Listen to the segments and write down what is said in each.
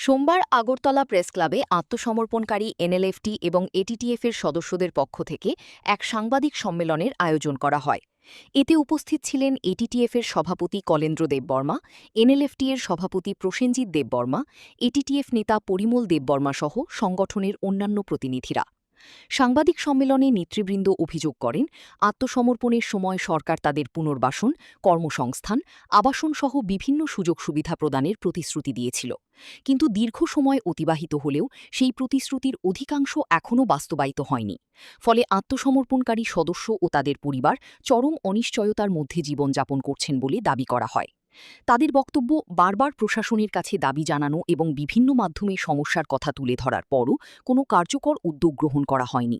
সোমবার আগরতলা প্রেস ক্লাবে আত্মসমর্পণকারী এনএলএফটি এবং এটিটিএফের সদস্যদের পক্ষ থেকে এক সাংবাদিক সম্মেলনের আয়োজন করা হয়। এতে উপস্থিত ছিলেন এটিটিএফের সভাপতি কলেন্দ্র দেববর্মা, এনএলএফটি এর সভাপতি প্রসেনজিৎ দেববর্মা, এটিটিএফ নেতা পরিমল দেববর্মা সহ সংগঠনের অন্যান্য প্রতিনিধিরা। সাংবাদিক সম্মেলনে নেতৃবৃন্দ অভিযোগ করেন, আত্মসমর্পণের সময় সরকার তাদের পুনর্বাসন, কর্মসংস্থান, আবাসনসহ বিভিন্ন সুযোগ সুবিধা প্রদানের প্রতিশ্রুতি দিয়েছিল। কিন্তু দীর্ঘ সময় অতিবাহিত হলেও সেই প্রতিশ্রুতির অধিকাংশ এখনও বাস্তবায়িত হয়নি। ফলে আত্মসমর্পণকারী সদস্য ও তাদের পরিবার চরম অনিশ্চয়তার মধ্যে জীবনযাপন করছেন বলে দাবি করা হয়। তাদের বক্তব্য, বারবার প্রশাসনের কাছে দাবি জানানো এবং বিভিন্ন মাধ্যমে সমস্যার কথা তুলে ধরার পরও কোনো কার্যকর উদ্যোগ গ্রহণ করা হয়নি।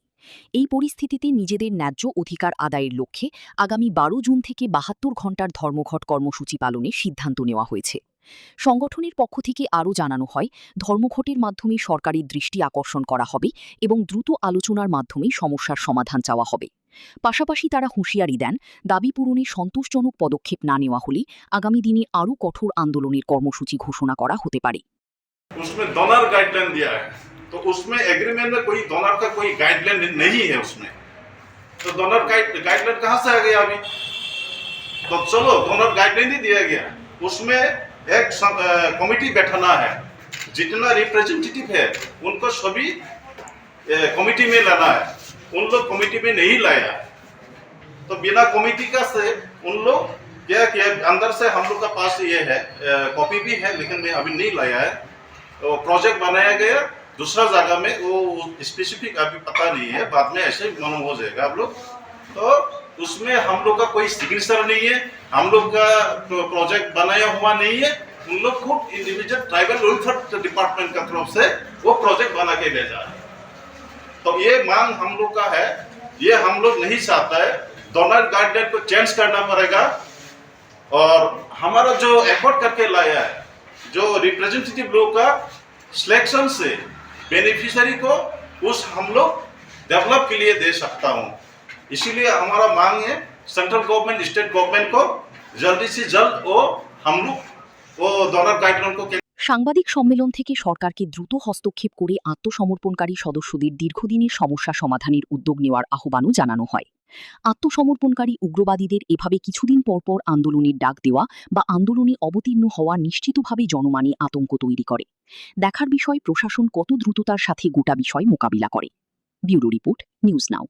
এই পরিস্থিতিতে নিজেদের ন্যায্য অধিকার আদায়ের লক্ষ্যে আগামী ১২ জুন থেকে ৭২ ঘণ্টার ধর্মঘট কর্মসূচি পালনের সিদ্ধান্ত নেওয়া হয়েছে। সংগঠনের পক্ষ থেকে আরও জানানো হয়, ধর্মঘটের মাধ্যমে সরকারের দৃষ্টি আকর্ষণ করা হবে এবং দ্রুত আলোচনার মাধ্যমে সমস্যার সমাধান চাওয়া হবে। পাশাপাশি তারা হুঁশিয়ারি দেন, দাবি পূরণে সন্তোষজনক পদক্ষেপ না নেওয়া হলে আগামী দিনে আরও কঠোর আন্দোলনের কর্মসূচি ঘোষণা করা হতে পারে। उसमें डोनर गाइडलाइन दिया है, तो उसमें एग्रीमेंट में कोई डोनर का कोई गाइडलाइन नहीं है उसमें। तो डोनर गाइडलाइन कहाँ से आ गया अभी? तो चलो डोनर गाइडलाइन ही दिया गया, उसमें एक कमिटी बैठाना है, जितना रिप्रेजेंटेटिव है उनको सभी कमिटी में लाना है। उन लोग कमिटी में नहीं लाया, तो बिना कमिटी का से उन लोग क्या किया, अंदर से हम लोग का पास ये है, कॉपी भी है लेकिन मैं अभी नहीं लाया है। तो प्रोजेक्ट बनाया गया दूसरा जगह में, वो स्पेसिफिक अभी पता नहीं है, बाद में ऐसे मालूम हो जाएगा आप लोग। तो उसमें हम लोग का कोई सिग्नेचर नहीं है, हम लोग का प्रोजेक्ट बनाया हुआ नहीं है। उन लोग खुद इंडिविजुअल ट्राइबल वेलफेयर डिपार्टमेंट का तरफ से वो प्रोजेक्ट बना के भेजा है। तो ये मांग हम लोग का है, ये हम लोग नहीं चाहता है। डोनर गाइडलाइन को चेंज करना पड़ेगा, और हमारा जो एफर्ट करके लाया है, जो रिप्रेजेंटेटिव लोग का सिलेक्शन से बेनिफिशियरी को उस हम लोग डेवलप के लिए दे सकता हूँ। इसीलिए हमारा मांग है सेंट्रल गवर्नमेंट, स्टेट गवर्नमेंट को जल्दी से जल्द वो हम लोग वो डोनर गाइडलाइन को। সাংবাদিক সম্মেলন থেকে সরকারকে দ্রুত হস্তক্ষেপ করে আত্মসমর্পণকারী সদস্যদের দীর্ঘদিনের সমস্যা সমাধানের উদ্যোগ নেওয়ার আহ্বানও জানানো হয়। আত্মসমর্পণকারী উগ্রবাদীদের এভাবে কিছুদিন পরপর আন্দোলনের ডাক দেওয়া বা আন্দোলনে অবতীর্ণ হওয়া নিশ্চিতভাবে জনমানে আতঙ্ক তৈরি করে। দেখার বিষয় প্রশাসন কত দ্রুততার সাথে গোটা বিষয় মোকাবিলা করে। Bureau report, news now.